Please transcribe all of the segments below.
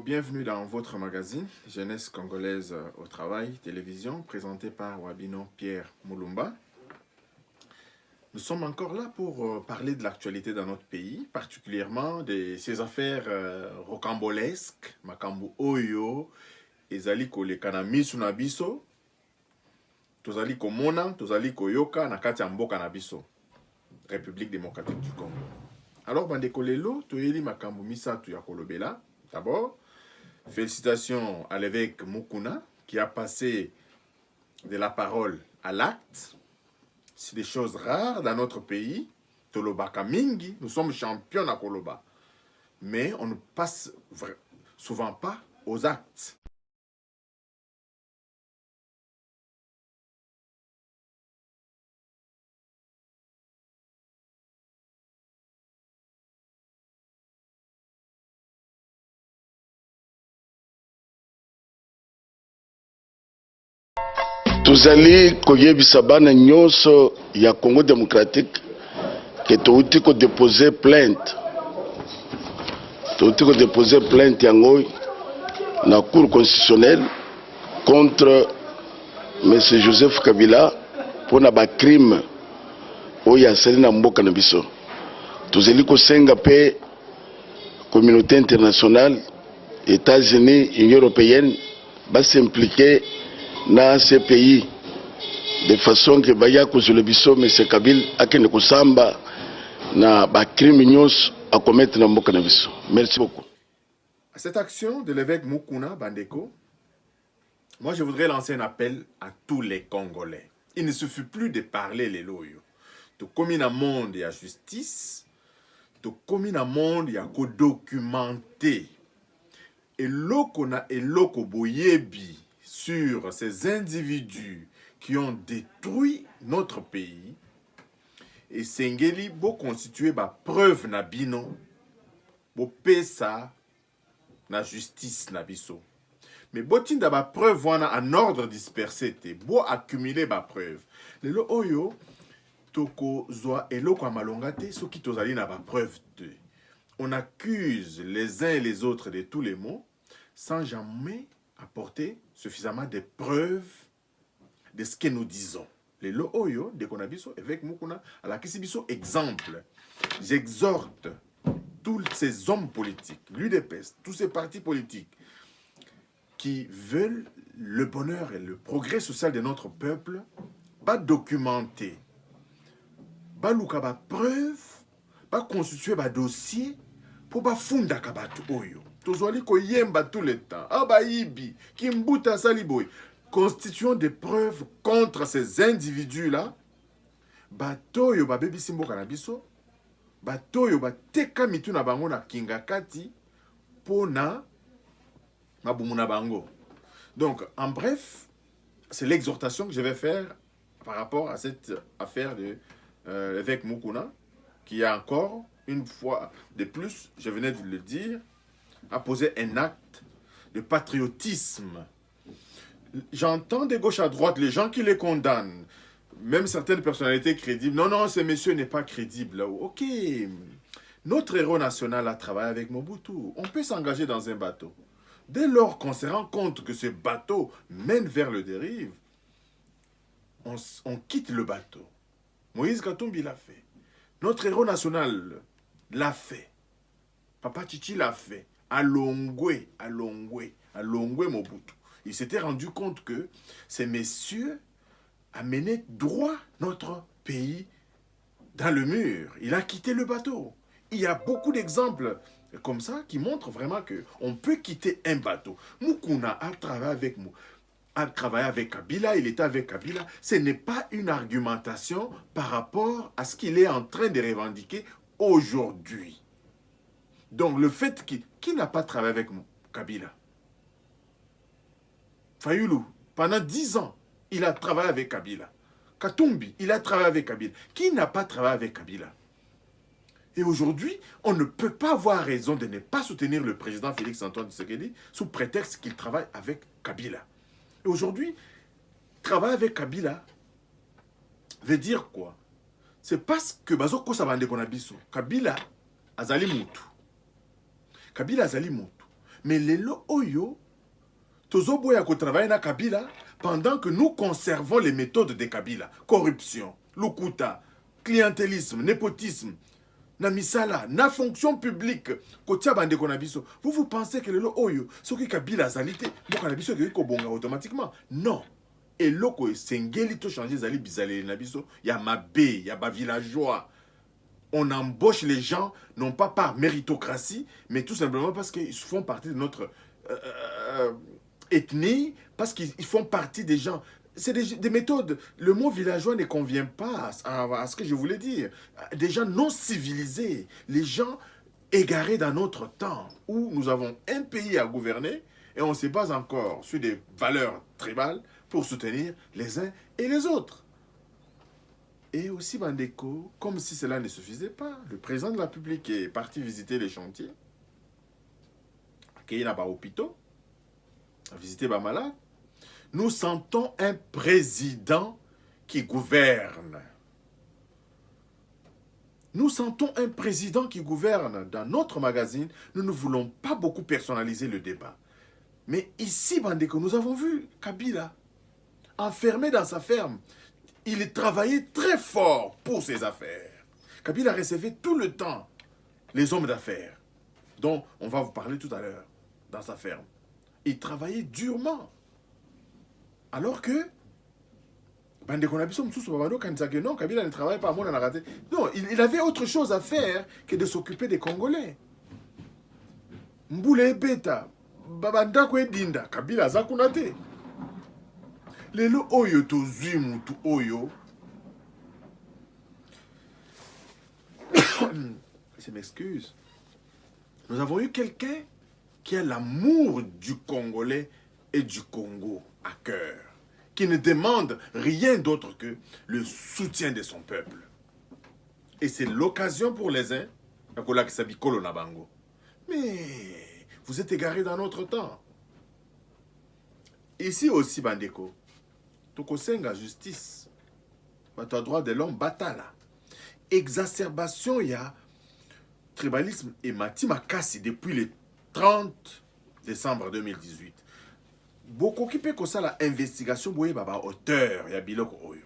bienvenue dans votre magazine Jeunesse congolaise au travail, télévision, présenté par Wabino Pierre Moulumba. Nous sommes encore là pour parler de l'actualité dans notre pays, particulièrement de ces affaires rocambolesques, Makambu Oyo, ezali kolekana misu na biso, tozali komona, tozali koyoka na kati ya mboka na biso, République démocratique du Congo. Alors, bandeko lelo, toyeli makambu misatu ya kolobela. D'abord, félicitations à l'évêque Mukuna qui a passé de la parole à l'acte. C'est des choses rares dans notre pays. Tolobaka mingi, nous sommes champions à Koloba. Mais on ne passe souvent pas aux actes. Tuzali koyebisa bana nyonso ya Congo démocratique que touti ko déposer plainte. Touti ko déposer plainte yango na cour constitutionnelle contre M. Joseph Kabila pour na ba crime oya sali na mboka na biso. Tuzali ko senga pe communauté internationale, États-Unis, Union européenne ba s'impliquer dans ces pays de façon que baya kozula biso M. Kabila akende kusamba na ba crime nyos à commettre na mboka na biso. Merci beaucoup. À cette action de l'évêque Mukuna Bandeko, moi je voudrais lancer un appel à tous les Congolais. Il ne suffit plus de parler les loyaux. Tu commis dans le monde il y a justice, tu commis dans le monde il y a documenté. Et l'okona et l'okoboyebi sur ces individus qui ont détruit notre pays, et Sengeli bo constituer ba preuve na bino, bo pesa na justice na biso. Mais botinda ba preuve wana en ordre dispersé te, bo accumuler ba preuve. Lelo oyo toko zoa eloko amalonga te soki tozali na ba preuve te. On accuse les uns et les autres de tous les maux sans jamais apporter suffisamment de preuves de ce que nous disons. Les lo oyo de konabiso avec Mukuna à la kisibiso exemple. J'exhorte tous ces hommes politiques, l'UDPS, tous ces partis politiques qui veulent le bonheur et le progrès social de notre peuple, pas documenter, pas louka ba preuve, pas constituer ba dossier pour ba funda kabatu oyo. Tozwali koyemba tout le temps. Abayibi, Kimbuta Saliboy. Constituant des preuves contre ces individus-là. Batoyo ba bebi simbo kanabiso. Batoyo ba teka mitu na bango na kingakati. Pona mabumuna bango. Donc, en bref, c'est l'exhortation que je vais faire par rapport à cette affaire de l'évêque Mukuna, qui a encore, une fois de plus, je venais de le dire, a posé un acte de patriotisme. J'entends de gauche à droite les gens qui les condamnent, même certaines personnalités crédibles. Non, non, ce monsieur n'est pas crédible. Ok, notre héros national a travaillé avec Mobutu. On peut s'engager dans un bateau. Dès lors qu'on se rend compte que ce bateau mène vers le dérive, on quitte le bateau. Moïse Katumbi l'a fait. Notre héros national l'a fait. Papa Chichi l'a fait. Alongwe Mobutu. Il s'était rendu compte que ces messieurs amenaient droit notre pays dans le mur. Il a quitté le bateau. Il y a beaucoup d'exemples comme ça qui montrent vraiment qu'on peut quitter un bateau. Mukuna a travaillé avec Kabila, il était avec Kabila. Ce n'est pas une argumentation par rapport à ce qu'il est en train de revendiquer aujourd'hui. Donc le fait qu'il n'a pas travaillé avec Kabila, Fayoulou, pendant 10 ans, il a travaillé avec Kabila. Katumbi, il a travaillé avec Kabila. Qui n'a pas travaillé avec Kabila? Et aujourd'hui, on ne peut pas avoir raison de ne pas soutenir le président Félix-Antoine Tshisekedi sous prétexte qu'il travaille avec Kabila. Et aujourd'hui, travailler avec Kabila veut dire quoi? C'est parce que Bazoko Sabande Konabiso, Kabila Azali Moutou. Kabila Azali Moutou. Mais les lo oyo, tozoboya ko travailler na Kabila pendant que nous conservons les méthodes de Kabila. Corruption, lukuta, clientélisme, népotisme, na misala, na fonction publique, kotia bande konabiso. Vous pensez que le lo oyo, ce qui Kabila zalité, bon konabiso ko bonga automatiquement? Non. Et loko sengeli to changer zali bizale nabiso, ya mabe, ya ba villageois. On embauche les gens, non pas par méritocratie, mais tout simplement parce qu'ils font partie de notre ethnie, parce qu'ils font partie des gens. C'est des méthodes. Le mot villageois ne convient pas à ce que je voulais dire. Des gens non civilisés, les gens égarés dans notre temps, où nous avons un pays à gouverner et on se base encore sur des valeurs tribales pour soutenir les uns et les autres. Et aussi, Bandeko, comme si cela ne suffisait pas, le président de la République est parti visiter les chantiers, accueillir dans les hôpitaux, visiter les malades. Nous sentons un président qui gouverne. Nous sentons un président qui gouverne. Dans notre magazine, nous ne voulons pas beaucoup personnaliser le débat. Mais ici, Bandeko, nous avons vu Kabila enfermé dans sa ferme. Il travaillait très fort pour ses affaires. Kabila recevait tout le temps les hommes d'affaires, dont on va vous parler tout à l'heure, dans sa ferme. Il travaillait durement. Alors que, non, Kabila ne travaille pas, non, il avait autre chose à faire que de s'occuper des Congolais. Mboule beta, babandako edinda, Kabila zakunate. Lelo oyo tozui mutu oyo. Je m'excuse. Nous avons eu quelqu'un qui a l'amour du Congolais et du Congo à cœur, qui ne demande rien d'autre que le soutien de son peuple. Et c'est l'occasion pour les uns, mais vous êtes égarés dans notre temps. Ici aussi, Bandeko, Tokosenga justice, votre droit de l'homme, batala. Exacerbation, il y a tribalisme et Matima Kassi depuis le 30 décembre 2018. Beaucoup qui peut ça la investigation, boye baba auteur, ya biloko oyo.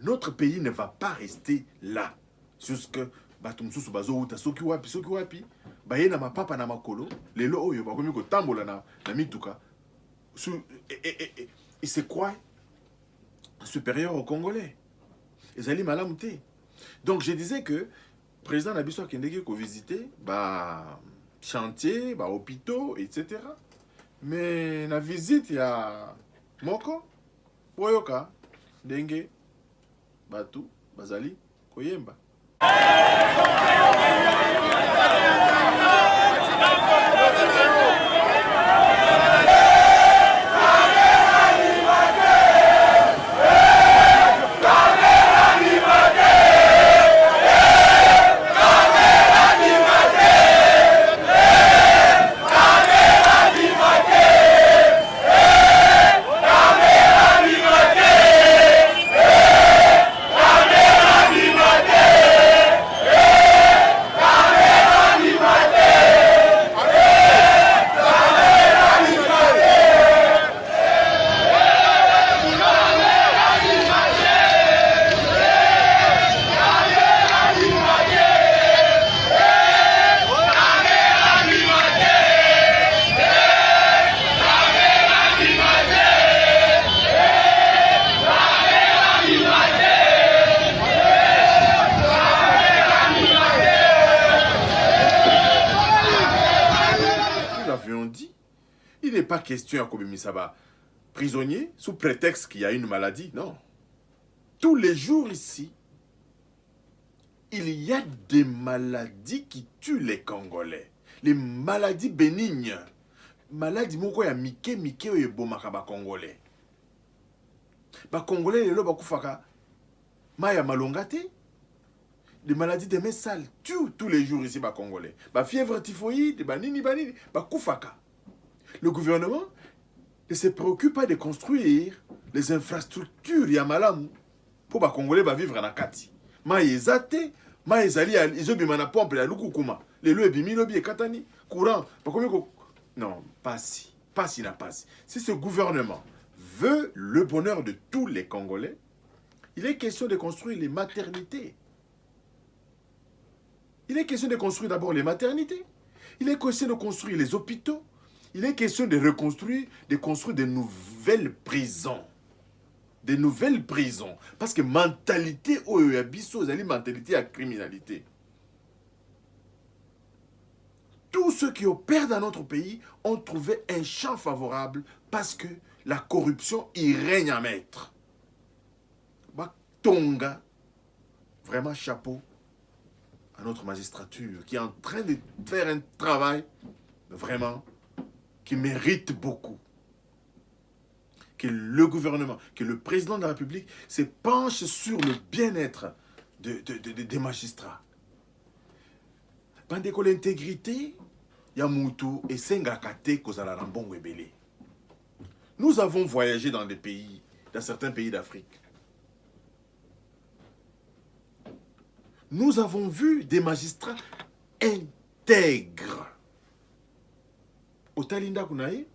Notre pays ne va pas rester là jusque batumsusu bazo uta soki wapi baye na mapapa na makolo lelo oyo bakomi ko tambola na mituka. Il se croit supérieur aux Congolais. Ils allaient malamouté. Donc je disais que le président Nabiso Kendeke ko visiter chantier, hôpitaux, etc. Mais la visite il y a moko boyoka denge batu bazali koyemba. Il n'est pas question à Kobimisaba prisonnier sous prétexte qu'il y a une maladie. Non. Tous les jours ici, il y a des maladies qui tuent les Congolais. Les maladies bénignes. Maladies moko ya mike oye bomaka ba Congolais. Ba Congolais lelo bakufaka maya malongate. Des maladies de mains sales tuent tous les jours ici ba Congolais. Ba fièvre typhoïde, ba nini, ba kufaka. Le gouvernement ne se préoccupe pas de construire les infrastructures Yamalamu pour les Congolais vivre dans Kati. Ma yezate, ma yezali, ils ont na pompe la lukukuma. Les lois bimi lobi et katani. courant. Non, pas si. Pas si n'a pas si. Si ce gouvernement veut le bonheur de tous les Congolais, il est question de construire les maternités. Il est question de construire d'abord les maternités. Il est question de construire les hôpitaux. Il est question de reconstruire, de construire de nouvelles prisons. De nouvelles prisons. Parce que mentalité, oh, il y a biso, il y a mentalité à criminalité. Tous ceux qui opèrent dans notre pays ont trouvé un champ favorable parce que la corruption y règne en maître. Tonga, vraiment chapeau à notre magistrature qui est en train de faire un travail vraiment qui mérite beaucoup. Que le gouvernement, que le président de la République se penche sur le bien-être des magistrats. Pendant que l'intégrité, Yamutu et Sengakate Kozala Rambon Webele. Nous avons voyagé dans des pays, dans certains pays d'Afrique. Nous avons vu des magistrats intègres. Au Talinda Kunaï,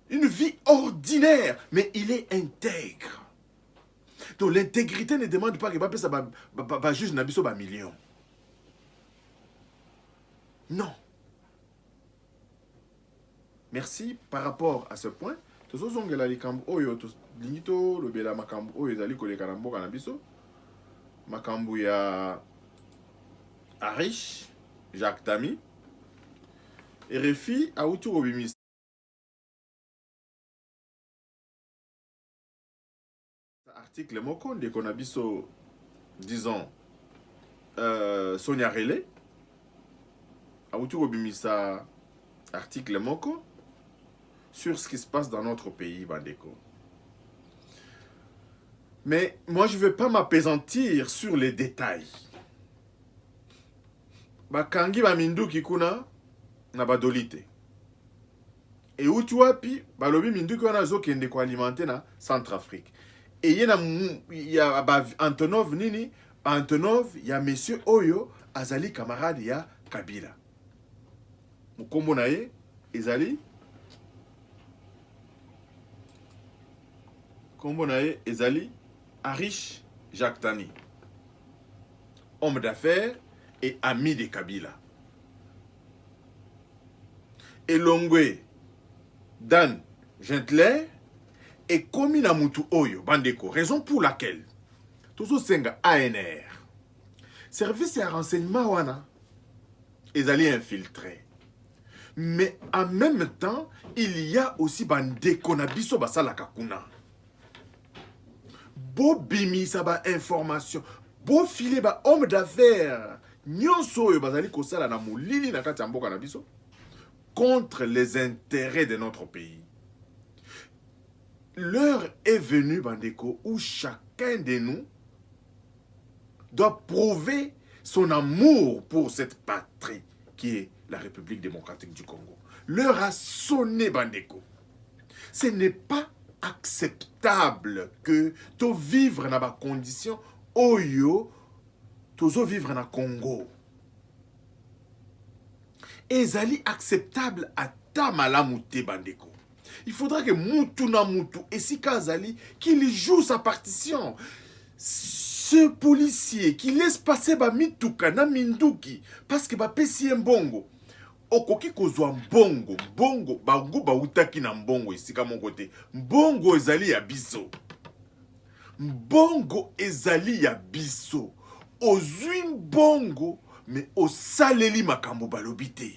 une vie ordinaire, mais il est intègre. Donc l'intégrité ne demande pas que ça juge Nabiso ba million. Non. Merci par rapport à ce point. Tozozongela likambo oyo lingito lobela makambo oyo ezali koleka na mboka na biso. Makambo ya Arish Jacques Tami. RFI a outu obimisa. Article moko de konabiso, disons, Sonia Relais. A outu obimisa article moko sur ce qui se passe dans notre pays, Bandeko. Mais moi, je ne vais pas m'appesantir sur les détails. Bakangi ba minduki kuna na badolite. Et où tu as pi, balobi minduki wana zo kende ko alimenter na Centrafrique. Et il y a Antonov nini, Antonov, il y a monsieur Oyo, azali camarade ya Kabila. Mukombo na ye, ezali kombo na ye, ezali Arish Jacques Tani, homme d'affaires et ami de Kabila. Elongwe Dan Gentler et Komi na mutu oyo bandeko, raison pour laquelle Tozo Senga ANR, service et renseignement wana, ezali infiltré. Mais en même temps, il y a aussi bandeko na biso basala kakuna. Bo bimi sa ba information, bo file ba homme d'affaires, nyonso oyo bazali kosala na molili na kati ya mboka na biso contre les intérêts de notre pays. L'heure est venue, bandeko, où chacun de nous doit prouver son amour pour cette patrie qui est la République démocratique du Congo. L'heure a sonné, bandeko. Ce n'est pas acceptable que tu vivre dans ma condition oyo tozo vivre na Congo. Ezali acceptable à ta malamute bandeko. Il faudra que mutu na mutu esika azali qu'il joue sa partition. Ce policier qui laisse passer ba mituka na minduki parce que ba pesi mbongo. Okoki kozwa mbongo, mbongo, bango ba utaki na mbongo isika mon côté. Mbongo ezali ya biso. Mbongo ezali ya biso. Ozwi mbongo, mais osaleli makambo balobite.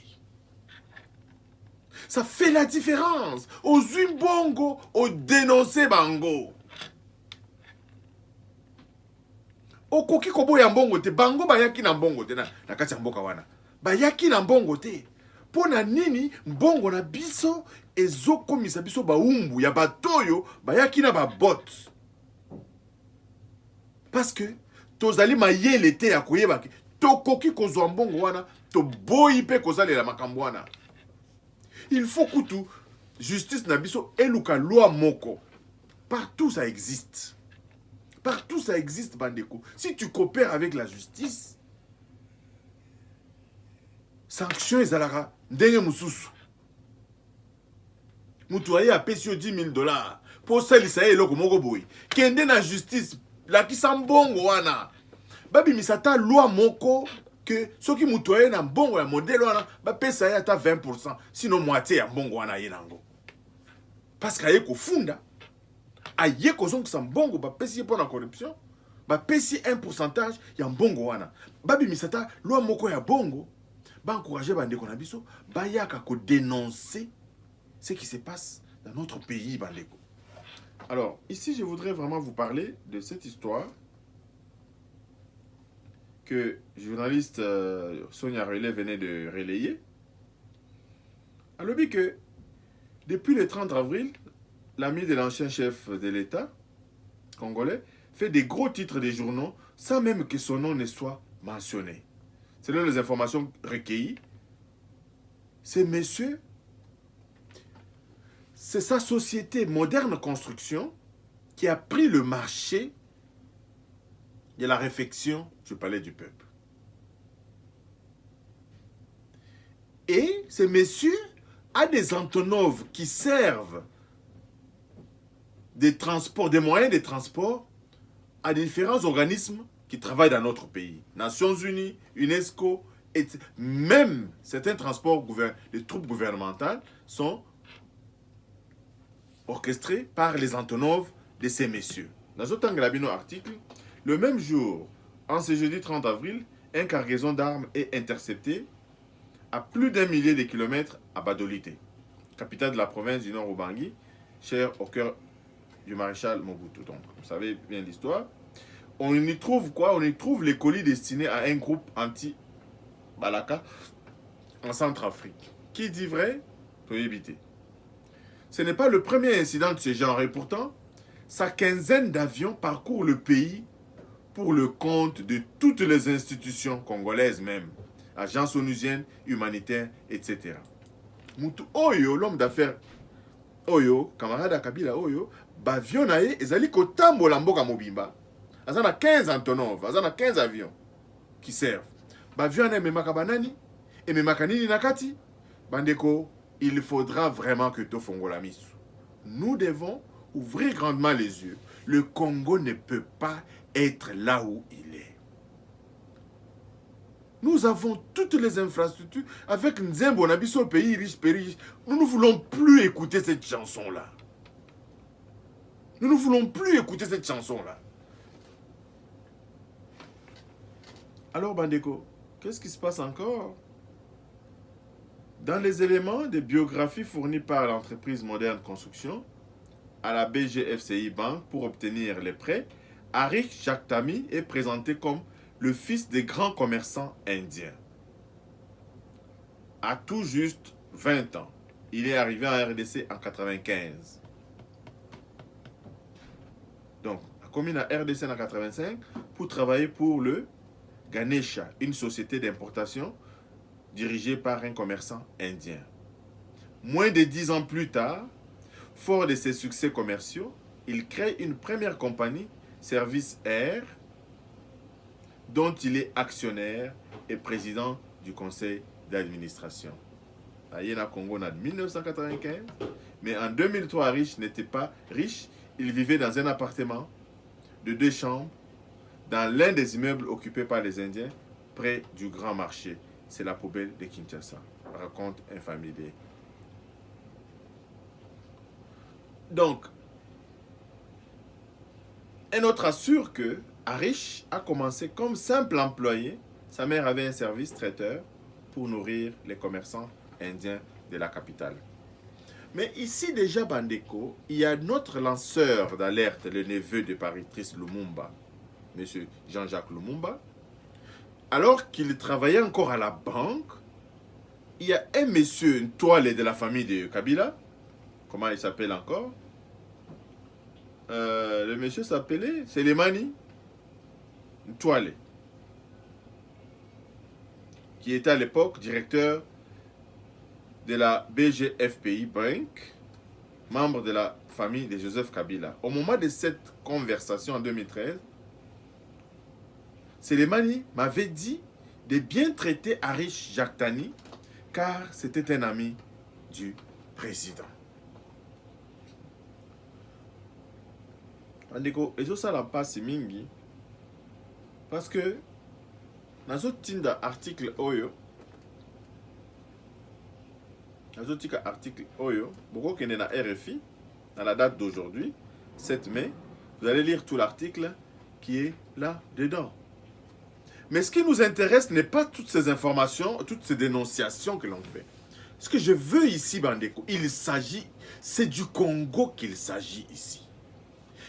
Ça fait la différence. Ozwi mbongo, o dénoncer bango. Okoki kobo ya mbongo te, bango bayaki na mbongo te na kati ya mboka wana. Bayaki na mbongo te. Pona nini mbongo na biso ezokomisa biso baumbu ya batoyo bayaki na babot. Parce que tozali mayele te ya koyebaki tokoki kozwa mbongo wana to boyi pe kozalela makambo wana. Il faut que tout justice na biso eluka loi moko. Partout ça existe. Partout ça existe, bandeko. Si tu coopères avec la justice, sanction ezalaka ndenge mususu. Mutu aye apesi yo 10 000 dollars pour salisa ye eloko moko boye. Kende na justice lakisa mbongo wana. Babi misata loi moko que soki mutu aye na mbongo ya modèle wana ba pesa ye ata 20%, sinon moitié ya mbongo wana ye nango. Parce que aye kofunda, aye kozongisa mbongo ba pesi ye pona corruption, ba pesi un pourcentage ya mbongo wana. Babi misata loi moko ya bongo, ba encourager bandeko na biso, ba yaka ko dénoncer ce qui se passe dans notre pays, bandeko. Alors, ici, je voudrais vraiment vous parler de cette histoire que journaliste Sonia Relais venait de relayer. Alors, dit que depuis le 30 avril, l'ami de l'ancien chef de l'État congolais fait des gros titres des journaux sans même que son nom ne soit mentionné. Selon les informations recueillies, ces messieurs, c'est sa société Moderne Construction qui a pris le marché de la réfection du palais du peuple. Et ces messieurs ont des Antonov qui servent des transports, des moyens de transport à différents organismes qui travaillent dans notre pays. Nations Unies, UNESCO, et même certains transports, les troupes gouvernementales sont orchestrés par les Antonov de ces messieurs. Dans un article, le même jour, en ce jeudi 30 avril, une cargaison d'armes est interceptée à plus d'1 millier de kilomètres à Badolité, capitale de la province du Nord Ubangi, chère au cœur du maréchal Mobutu. Donc, vous savez bien l'histoire. On y trouve quoi? On y trouve les colis destinés à un groupe anti-Balaka en Centrafrique. Qui dit vrai peut éviter. Ce n'est pas le premier incident de ce genre et pourtant, sa quinzaine d'avions parcourent le pays pour le compte de toutes les institutions congolaises même, agences onusiennes, humanitaires, etc. Mutu Oyo, l'homme d'affaires Oyo, camarade à Kabila Oyo, bavion nae, ezali kotambola mboka mobimba. Azana 15 Antonov, azana 15 avions qui servent. Bavion nae memaka banani, et memaka nini nakati, bandeko, il faudra vraiment que Tofongola misu. Nous devons ouvrir grandement les yeux. Le Congo ne peut pas être là où il est. Nous avons toutes les infrastructures. Avec Nzembo, Nabiso, pays riche, riche. Nous ne voulons plus écouter cette chanson-là. Nous ne voulons plus écouter cette chanson-là. Alors, Bandeko, qu'est-ce qui se passe encore? Dans les éléments de biographie fournis par l'entreprise Moderne Construction à la BGFCI Bank pour obtenir les prêts, Arish Jaktami est présenté comme le fils des grands commerçants indiens. À tout juste 20 ans, il est arrivé en RDC en 1995. Donc, il a commis la RDC en 1985 pour travailler pour le Ganesha, une société d'importation dirigé par un commerçant indien. Moins de 10 ans plus tard, fort de ses succès commerciaux, il crée une première compagnie, Service Air, dont il est actionnaire et président du conseil d'administration. Ayena Congo en 1995, mais en 2003, Riche n'était pas riche. Il vivait dans un appartement de 2 chambres dans l'un des immeubles occupés par les Indiens près du grand marché. C'est la poubelle de Kinshasa, raconte un familier. Donc, un autre assure que Arish a commencé comme simple employé. Sa mère avait un service traiteur pour nourrir les commerçants indiens de la capitale. Mais ici déjà, Bandeko, il y a notre lanceur d'alerte, le neveu de Patrice Lumumba, M. Jean-Jacques Lumumba. Alors qu'il travaillait encore à la banque, il y a un monsieur, une toile de la famille de Kabila. Comment il s'appelle encore? Le monsieur s'appelait Selemani Toile, qui était à l'époque directeur de la BGFPI Bank, membre de la famille de Joseph Kabila. Au moment de cette conversation en 2013, Selemani m'avait dit de bien traiter Arish Jaktani, car c'était un ami du président. Andeko, et ça la passe mingi, parce que dans ce tinda article oyo, beaucoup qui est dans RFI, dans la date d'aujourd'hui, 7 mai, vous allez lire tout l'article qui est là-dedans. Mais ce qui nous intéresse n'est pas toutes ces informations, toutes ces dénonciations que l'on fait. Ce que je veux ici, Bandeko, c'est du Congo qu'il s'agit ici.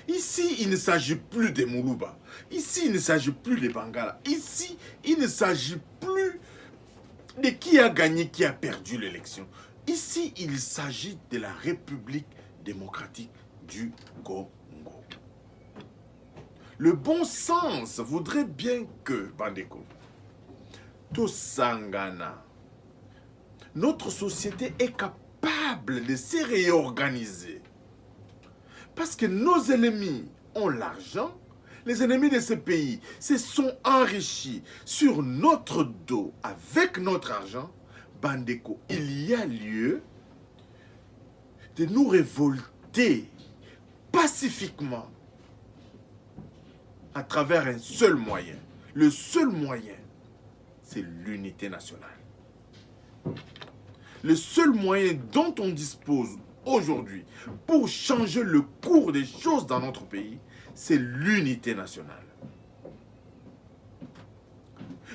Ici, il ne s'agit plus des Moulouba. Ici, il ne s'agit plus des Bangala. Ici, il ne s'agit plus de qui a gagné, qui a perdu l'élection. Ici, il s'agit de la République démocratique du Congo. Le bon sens voudrait bien que, Bandeko, Tosangana, notre société est capable de se réorganiser. Parce que nos ennemis ont l'argent, les ennemis de ce pays se sont enrichis sur notre dos avec notre argent. Bandeko, il y a lieu de nous révolter pacifiquement à travers un seul moyen. Le seul moyen, c'est l'unité nationale. Le seul moyen dont on dispose aujourd'hui pour changer le cours des choses dans notre pays, c'est l'unité nationale.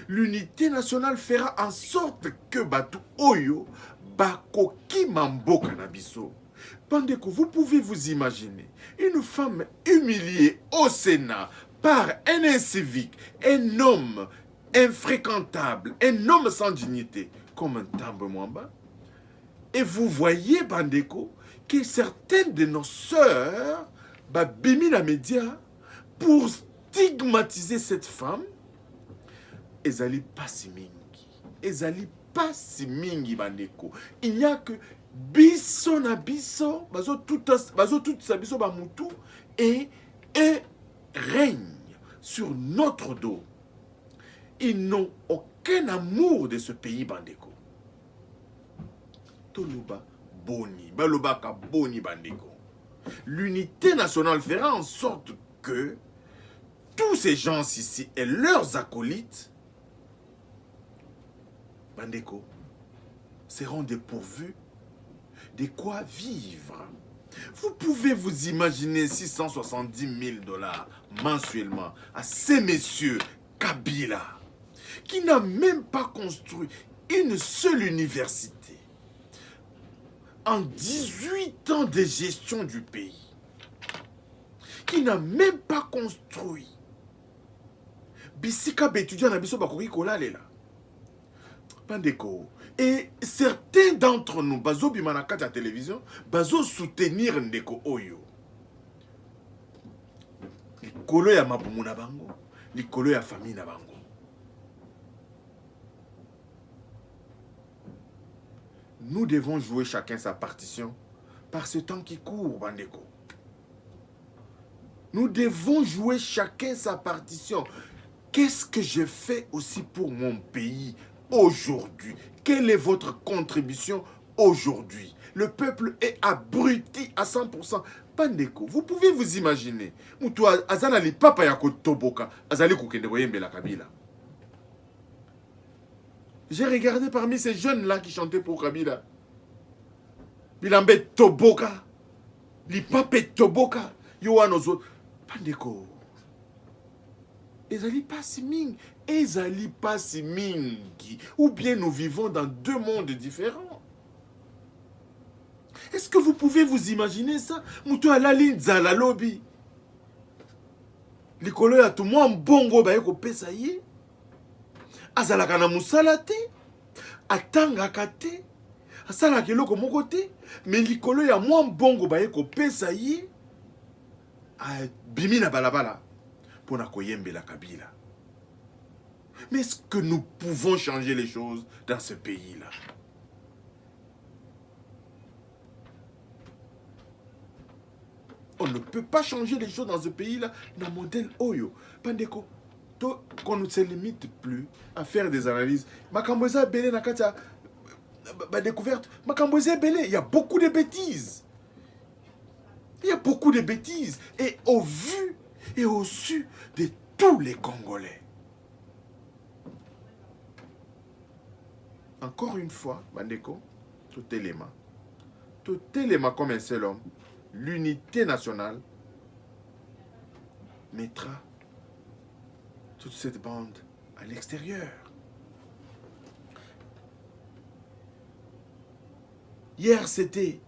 L'unité nationale fera en sorte que Batu Oyo, Bakoki Mambo Kanabiso. Bandeko, vous pouvez vous imaginer une femme humiliée au Sénat par un incivique, un homme infréquentable, un homme sans dignité, comme un Tambo Mwamba. Et vous voyez, Bandeko, que certaines de nos sœurs bimi la média pour stigmatiser cette femme. Ezali pas si mingi. Ezali pas si mingi, Bandeko. Il n'y a que biso na biso, bazo tout sa biso ba mutu et règne sur notre dos. Ils n'ont aucun amour de ce pays, Bandeko. Toluba boni, balobaka boni, Bandeko. L'unité nationale fera en sorte que tous ces gens ici et leurs acolytes, Bandeko, seront dépourvus de quoi vivre. Vous pouvez vous imaginer 670 000 $ mensuellement à ces messieurs Kabila, qui n'a même pas construit une seule université en 18 ans de gestion du pays, qui n'a même pas construit Bisika étudiant na biso bakoki kolalela. Bandeko. Et certains d'entre nous, bazo bimanaka la télévision, bazo soutenir Ndeko Oyo. Likolo ya mabumu na bango, likolo ya famille na bango. Nous devons jouer chacun sa partition par ce temps qui court, Bandeko. Nous devons jouer chacun sa partition. Qu'est-ce que je fais aussi pour mon pays aujourd'hui? Quelle est votre contribution aujourd'hui? Le peuple est abruti à 100%. Bandeko, vous pouvez vous imaginer. Mutu azana li papa ya kotoboka, azali kokende koyembe la Kabila. J'ai regardé parmi ces jeunes-là qui chantaient pour Kabila. Bilambe Toboka, li pape Toboka, Yoanozo. Bandeko. Ezali pas si mingi. Ezali pas si mingi. Ou bien nous vivons dans deux mondes différents. Est-ce que vous pouvez vous imaginer ça? Mutu alali nzala lobi. Likolo ya tout moi mbongo ba yeko pesa ye. Azalaka na musala te. Atangaka te. Asalaka eloko moko te. Mais likolo ya moi mbongo ba yeko pesa ye. Bimi na balabala. Pour koyembe la Kabila. Mais est-ce que nous pouvons changer les choses dans ce pays-là? On ne peut pas changer les choses dans ce pays-là, dans le modèle Oyo. Bandeko, qu'on ne se limite plus à faire des analyses. Makamboza Belé Nakata découverte. Makamboza Belé, il y a beaucoup de bêtises. Il y a beaucoup de bêtises. Et au vu et au su de tous les Congolais. Encore une fois, Bandeko, tout élément comme un seul homme, l'unité nationale mettra toute cette bande à l'extérieur. Hier, c'était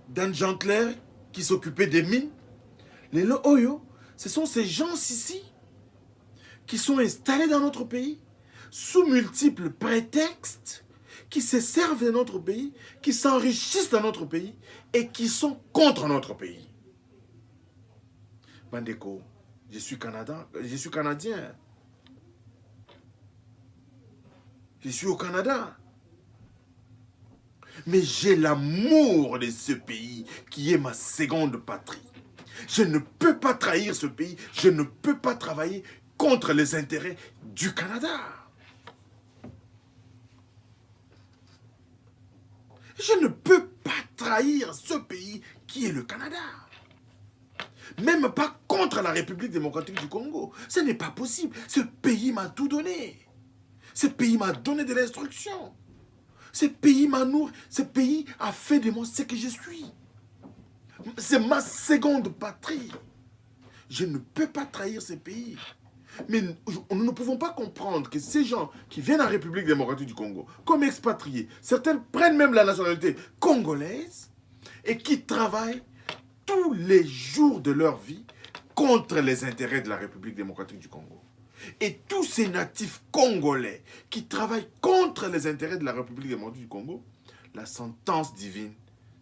Dan Gentler qui s'occupait des mines. Les Oyo, ce sont ces gens ici qui sont installés dans notre pays sous multiples prétextes, qui se servent de notre pays, qui s'enrichissent dans notre pays et qui sont contre notre pays. Bandeko, je suis Canadien. Je suis au Canada. Mais j'ai l'amour de ce pays qui est ma seconde patrie. Je ne peux pas trahir ce pays. Je ne peux pas travailler contre les intérêts du Canada. Je ne peux pas trahir ce pays qui est le Canada. Même pas contre la République démocratique du Congo. Ce n'est pas possible. Ce pays m'a tout donné. Ce pays m'a donné de l'instruction. Ce pays m'a nourri. Ce pays a fait de moi ce que je suis. C'est ma seconde patrie. Je ne peux pas trahir ce pays. Mais nous ne pouvons pas comprendre que ces gens qui viennent en République démocratique du Congo, comme expatriés, certains prennent même la nationalité congolaise et qui travaillent tous les jours de leur vie contre les intérêts de la République démocratique du Congo. Et tous ces natifs congolais qui travaillent contre les intérêts de la République démocratique du Congo, la sentence divine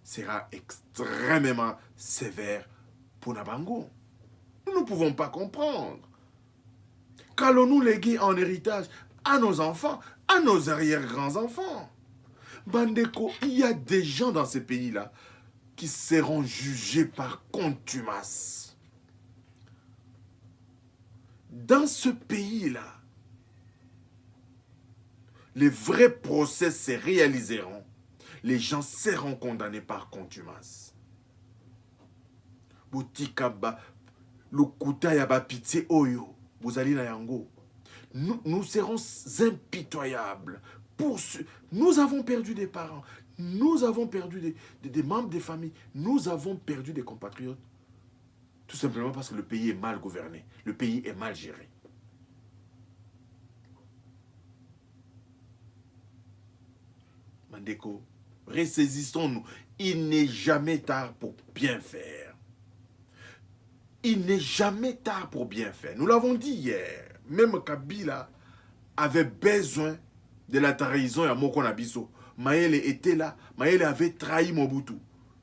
sera extrêmement sévère pour Nabango. Nous ne pouvons pas comprendre. Qu'allons-nous léguer en héritage à nos enfants, à nos arrière-grands-enfants? Bandeko, il y a des gens dans ces pays-là qui seront jugés par contumace. Dans ce pays-là, les vrais procès se réaliseront. Les gens seront condamnés par contumace. Boutikaba, Lukuta yaba pitié oyo. Nous serons impitoyables. Nous avons perdu des parents, nous avons perdu des membres des familles, nous avons perdu des compatriotes. Tout simplement parce que le pays est mal gouverné, le pays est mal géré. Mandeko, ressaisissons-nous. Il n'est jamais tard pour bien faire. Il n'est jamais tard pour bien faire. Nous l'avons dit hier. Même Kabila avait besoin de la trahison à Moko Nabiso. Maëlle était là. Maëlle avait trahi Mobutu.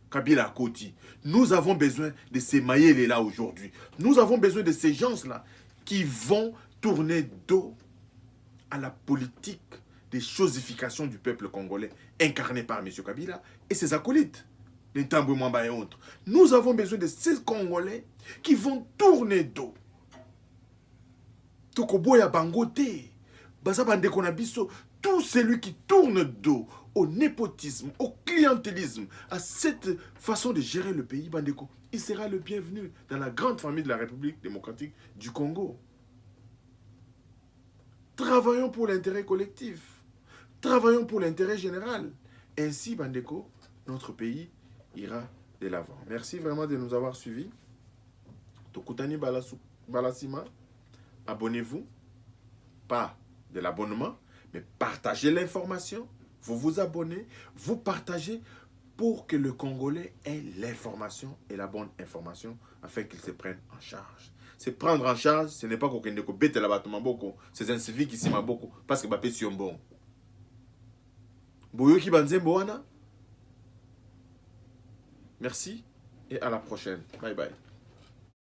Kabila Koti. Nous avons besoin de ces Maëlle-là aujourd'hui. Nous avons besoin de ces gens-là qui vont tourner dos à la politique des chosifications du peuple congolais incarnée par M. Kabila et ses acolytes. Nous avons besoin de ces Congolais qui vont tourner dos. Tokoboya Bangote, Bazabande Konabiso, tout celui qui tourne dos au népotisme, au clientélisme, à cette façon de gérer le pays, Bandeko, il sera le bienvenu dans la grande famille de la République démocratique du Congo. Travaillons pour l'intérêt collectif. Travaillons pour l'intérêt général. Ainsi, Bandeko, notre pays ira de l'avant. Merci vraiment de nous avoir suivis. Tokutani Balasima, abonnez-vous. Pas de l'abonnement, mais partagez l'information. Vous vous abonnez, vous partagez pour que le Congolais ait l'information et la bonne information afin qu'il se prenne en charge. C'est prendre en charge, ce n'est pas qu'on ne bête la bâtiment beaucoup, c'est un civil qui s'y m'a beaucoup parce que bapé si on bon. Boyoki Banzembo wana. Merci et à la prochaine. Bye bye.